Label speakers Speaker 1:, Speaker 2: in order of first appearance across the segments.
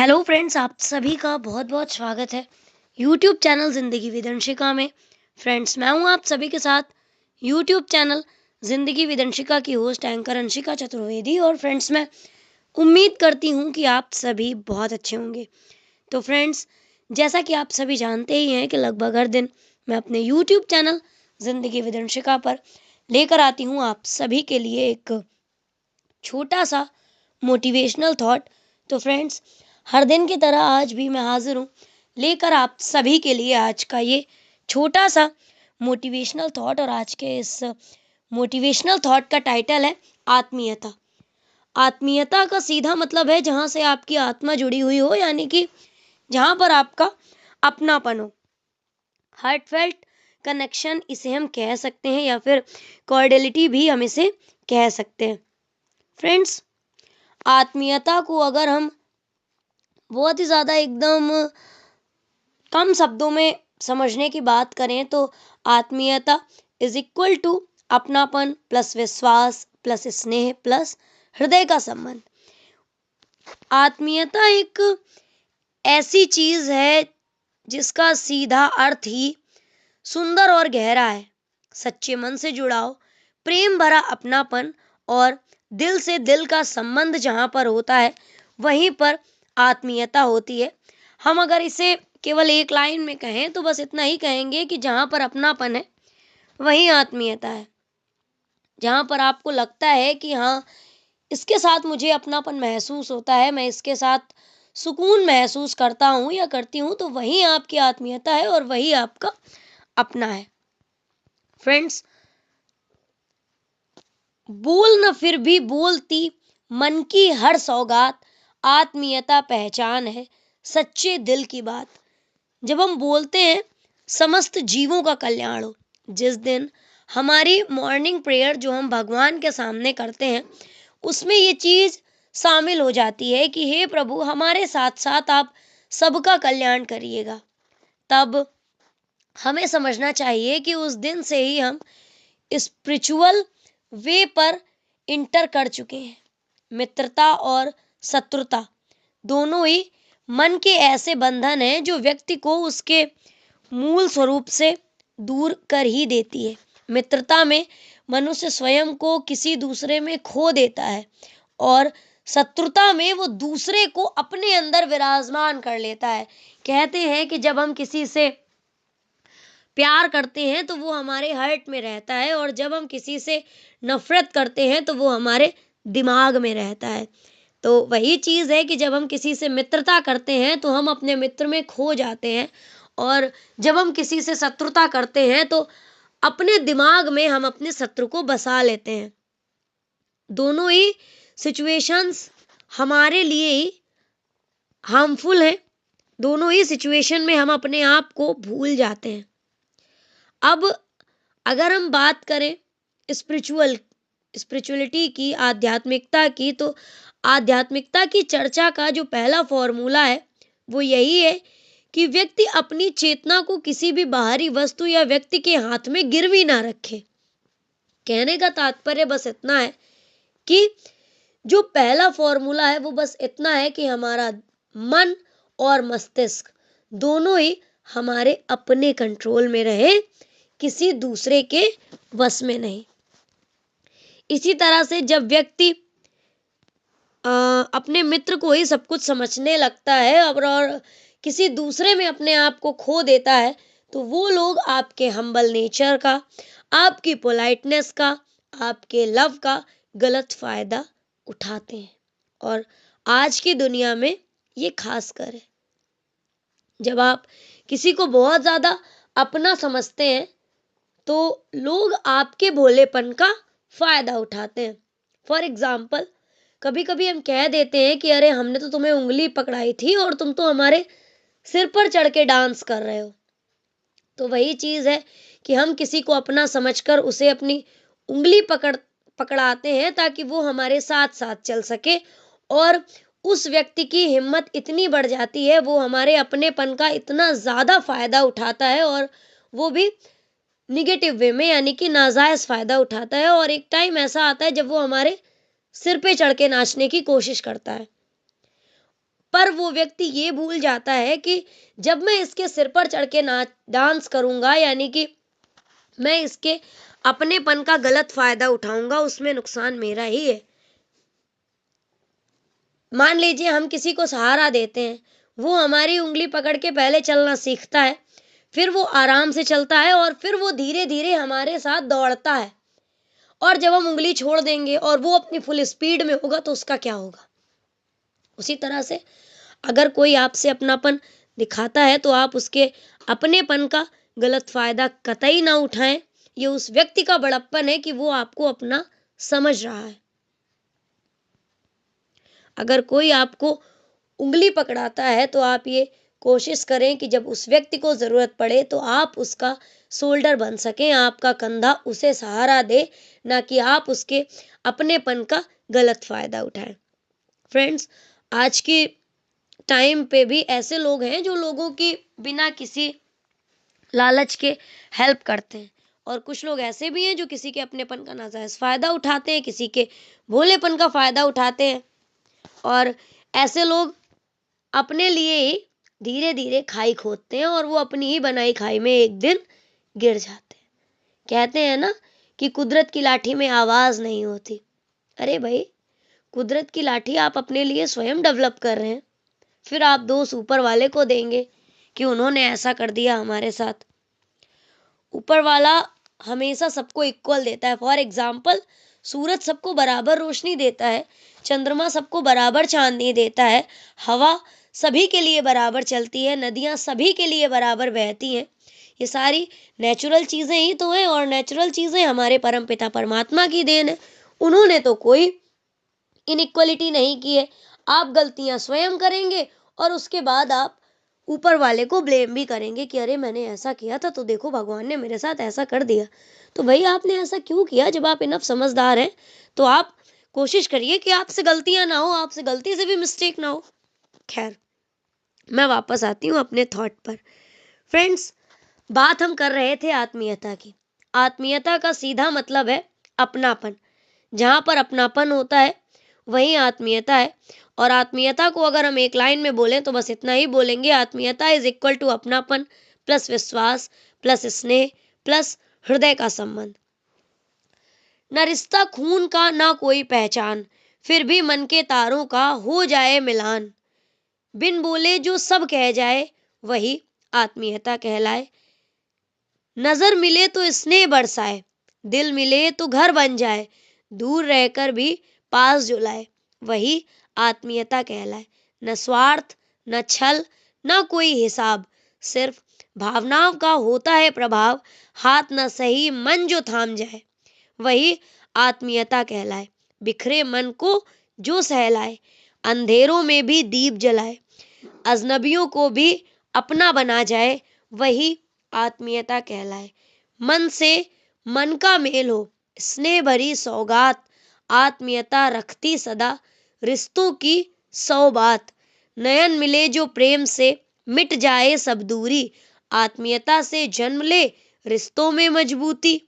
Speaker 1: Hello friends, आप सभी का बहुत बहुत स्वागत है यूट्यूब चैनल ज़िंदगी विद अंशिका में। फ्रेंड्स, मैं हूं आप सभी के साथ यूट्यूब चैनल ज़िंदगी विद अंशिका की होस्ट एंकर अंशिका चतुर्वेदी। और फ्रेंड्स, मैं उम्मीद करती हूं कि आप सभी बहुत अच्छे होंगे। तो फ्रेंड्स, जैसा कि आप सभी जानते ही हैं कि लगभग हर दिन मैं अपने यूट्यूब चैनल ज़िंदगी विद अंशिका पर लेकर आती हूँ आप सभी के लिए एक छोटा सा मोटिवेशनल थॉट। तो फ्रेंड्स, हर दिन की तरह आज भी मैं हाजिर हूँ लेकर आप सभी के लिए आज का ये छोटा सा मोटिवेशनल थॉट। और आज के इस मोटिवेशनल थॉट का टाइटल है आत्मीयता। आत्मीयता का सीधा मतलब है जहाँ से आपकी आत्मा जुड़ी हुई हो, यानी कि जहाँ पर आपका अपनापन हो। हार्टफेल्ट कनेक्शन इसे हम कह सकते हैं, या फिर कॉर्डियलिटी भी हम इसे कह सकते हैं। फ्रेंड्स, आत्मीयता को अगर हम बहुत ही ज़्यादा एकदम कम शब्दों में समझने की बात करें तो आत्मीयता इज इक्वल टू अपनापन प्लस विश्वास प्लस स्नेह प्लस हृदय का संबंध। आत्मीयता एक ऐसी चीज है जिसका सीधा अर्थ ही सुंदर और गहरा है। सच्चे मन से जुड़ाव, प्रेम भरा अपनापन और दिल से दिल का संबंध जहां पर होता है वहीं पर आत्मीयता होती है। हम अगर इसे केवल एक लाइन में कहें तो बस इतना ही कहेंगे कि जहां पर अपनापन है वहीं आत्मीयता है। जहां पर आपको लगता है कि हाँ, इसके साथ मुझे अपनापन महसूस होता है, मैं इसके साथ सुकून महसूस करता हूँ या करती हूँ, तो वही आपकी आत्मीयता है और वही आपका अपना है। फ्रेंड्स, बोल न फिर भी बोलती मन की हर सौगात, आत्मीयता पहचान है सच्चे दिल की बात। जब हम बोलते हैं समस्त जीवों का कल्याण हो, जिस दिन हमारी मॉर्निंग प्रेयर जो हम भगवान के सामने करते हैं उसमें ये चीज शामिल हो जाती है कि हे प्रभु, हमारे साथ साथ आप सबका कल्याण करिएगा। तब हमें समझना चाहिए कि उस दिन से ही हम स्पिरिचुअल वे पर इंटर कर चुके हैं। मित्रता और शत्रुता दोनों ही मन के ऐसे बंधन हैं जो व्यक्ति को उसके मूल स्वरूप से दूर कर ही देती है। मित्रता में मनुष्य स्वयं को किसी दूसरे में खो देता है और शत्रुता में वो दूसरे को अपने अंदर विराजमान कर लेता है। कहते हैं कि जब हम किसी से प्यार करते हैं तो वो हमारे हार्ट में रहता है, और जब हम किसी से नफरत करते हैं तो वो हमारे दिमाग में रहता है। तो वही चीज़ है कि जब हम किसी से मित्रता करते हैं तो हम अपने मित्र में खो जाते हैं, और जब हम किसी से शत्रुता करते हैं तो अपने दिमाग में हम अपने शत्रु को बसा लेते हैं। दोनों ही सिचुएशंस हमारे लिए ही हार्मफुल है। दोनों ही सिचुएशन में हम अपने आप को भूल जाते हैं। अब अगर हम बात करें स्पिरिचुअलिटी की, आध्यात्मिकता की, तो आध्यात्मिकता की चर्चा का जो पहला फॉर्मूला है वो यही है कि व्यक्ति अपनी चेतना को किसी भी बाहरी वस्तु या व्यक्ति के हाथ में गिरवी ना रखे। कहने का तात्पर्य बस इतना है कि जो पहला फॉर्मूला है वो बस इतना है कि हमारा मन और मस्तिष्क दोनों ही हमारे अपने कंट्रोल में रहे, किसी दूसरे के वश में नहीं। इसी तरह से जब व्यक्ति अपने मित्र को ही सब कुछ समझने लगता है और किसी दूसरे में अपने आप को खो देता है, तो वो लोग आपके हम्बल नेचर का, आपकी पोलाइटनेस का, आपके लव का गलत फायदा उठाते हैं। और आज की दुनिया में ये खास कर है, जब आप किसी को बहुत ज्यादा अपना समझते हैं तो लोग आपके भोलेपन का फायदा उठाते हैं। फॉर एग्जाम्पल, कभी कभी हम कह देते हैं कि अरे, हमने तो तुम्हें उंगली पकड़ाई थी और तुम तो हमारे सिर पर चढ़ के डांस कर रहे हो। तो वही चीज है कि हम किसी को अपना समझकर उसे अपनी उंगली पकड़ाते हैं ताकि वो हमारे साथ साथ चल सके, और उस व्यक्ति की हिम्मत इतनी बढ़ जाती है, वो हमारे अपनेपन का इतना ज्यादा फायदा उठाता है, और वो भी निगेटिव वे में, यानी कि नाजायज फायदा उठाता है। और एक टाइम ऐसा आता है जब वो हमारे सिर पे चढ़ के नाचने की कोशिश करता है। पर वो व्यक्ति ये भूल जाता है कि जब मैं इसके सिर पर चढ़ के डांस करूंगा, यानी कि मैं इसके अपनेपन का गलत फायदा उठाऊंगा, उसमें नुकसान मेरा ही है। मान लीजिए हम किसी को सहारा देते हैं, वो हमारी उंगली पकड़ के पहले चलना सीखता है, फिर वो आराम से चलता है और फिर वो धीरे धीरे हमारे साथ दौड़ता है। और जब हम उंगली छोड़ देंगे और वो अपनी फुल स्पीड में होगा तो उसका क्या होगा। उसी तरह से अगर कोई आपसे अपनापन दिखाता है तो आप उसके अपनेपन का गलत फायदा कतई ना उठाएं। ये उस व्यक्ति का बड़प्पन है कि वो आपको अपना समझ रहा है। अगर कोई आपको उंगली पकड़ाता है तो आप ये कोशिश करें कि जब उस व्यक्ति को जरूरत पड़े तो आप उसका शोल्डर बन सकें, आपका कंधा उसे सहारा दे, ना कि आप उसके अपनेपन का गलत फायदा उठाएं। फ्रेंड्स, आज की टाइम पे भी ऐसे लोग हैं जो लोगों की बिना किसी लालच के हेल्प करते हैं, और कुछ लोग ऐसे भी हैं जो किसी के अपनेपन का नाजायज फायदा उठाते हैं, किसी के भोलेपन का फायदा उठाते हैं, और ऐसे लोग अपने लिए ही धीरे धीरे खाई खोदते हैं और वो अपनी ही बनाई खाई में एक दिन गिर जाते हैं। कहते हैं ना कि कुदरत की लाठी में आवाज नहीं होती। अरे भाई, कुदरत की लाठी आप अपने लिए स्वयं डेवलप कर रहे हैं, फिर आप दोष ऊपर वाले को देंगे कि उन्होंने ऐसा कर दिया हमारे साथ। ऊपर वाला हमेशा सबको इक्वल देता है। फॉर एग्जाम्पल, सूरज सबको बराबर रोशनी देता है, चंद्रमा सबको बराबर चांदनी देता है, हवा सभी के लिए बराबर चलती है, नदियां सभी के लिए बराबर बहती हैं। ये सारी नेचुरल चीजें ही तो हैं, और नेचुरल चीजें हमारे परमपिता परमात्मा की देन है। उन्होंने तो कोई इनइक्वलिटी नहीं की है। आप गलतियां स्वयं करेंगे और उसके बाद आप ऊपर वाले को ब्लेम भी करेंगे कि अरे मैंने ऐसा किया था तो देखो भगवान ने मेरे साथ ऐसा कर दिया। तो भाई, आपने ऐसा क्यों किया? जब आप इनफ समझदार हैं तो आप कोशिश करिए कि आपसे गलतियां ना हो, आपसे गलती से भी मिस्टेक ना हो। खैर, मैं वापस आती हूँ अपने थॉट पर। फ्रेंड्स, बात हम कर रहे थे आत्मीयता की। आत्मीयता का सीधा मतलब है अपनापन। जहां पर अपनापन होता है वही आत्मीयता है। और आत्मीयता को अगर हम एक लाइन में बोलें तो बस इतना ही बोलेंगे, आत्मीयता इज इक्वल टू अपनापन प्लस विश्वास प्लस स्नेह प्लस हृदय का संबंध। न रिश्ता खून का ना कोई पहचान, फिर भी मन के तारों का हो जाए मिलान। बिन बोले जो सब कह जाए वही आत्मीयता कहलाए। नजर मिले तो स्नेह बरसाए, दिल मिले तो घर बन जाए, दूर रहकर भी पास जो लाए वही आत्मीयता कहलाए। न स्वार्थ, न छल, न कोई हिसाब, सिर्फ भावनाओं का होता है प्रभाव। हाथ न सही मन जो थाम जाए वही आत्मीयता कहलाए। बिखरे मन को जो सहलाए, अंधेरों में भी दीप जलाए, अजनबियों को भी अपना बना जाए वही आत्मीयता कहलाए। मन से मन का मेल हो, स्नेह भरी सौगात, आत्मीयता रखती सदा रिश्तों की सौबात। नयन मिले जो प्रेम से मिट जाए सब दूरी, आत्मीयता से जन्म ले रिश्तों में मजबूती।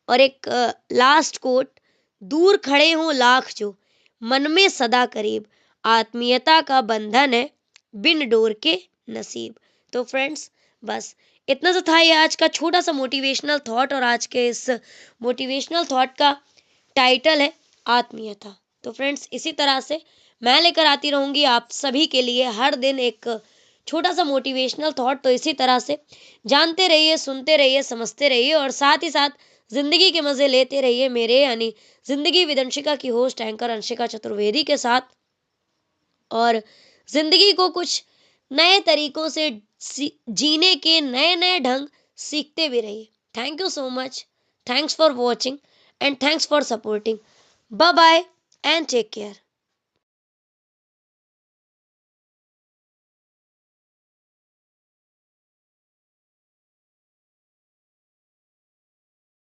Speaker 1: और एक लास्ट कोट, दूर खड़े हों लाख जो, मन में सदा करीब, आत्मीयता का बंधन है बिन डोर के नसीब। तो फ्रेंड्स, बस इतना सा था ये आज का छोटा सा मोटिवेशनल थॉट, और आज के इस मोटिवेशनल थॉट का टाइटल है आत्मीयता। तो फ्रेंड्स, इसी तरह से मैं लेकर आती रहूंगी आप सभी के लिए हर दिन एक छोटा सा मोटिवेशनल थॉट। तो इसी तरह से जानते रहिए, सुनते रहिए, समझते रहिए, और साथ ही साथ जिंदगी के मजे लेते रहिए मेरे यानी जिंदगी विद अंशिका की होस्ट एंकर अंशिका चतुर्वेदी के साथ। और जिंदगी को कुछ नए तरीकों से जीने के नए नए ढंग सीखते भी रहिए। Thank you so much, thanks for watching and thanks for supporting. Bye bye and take care.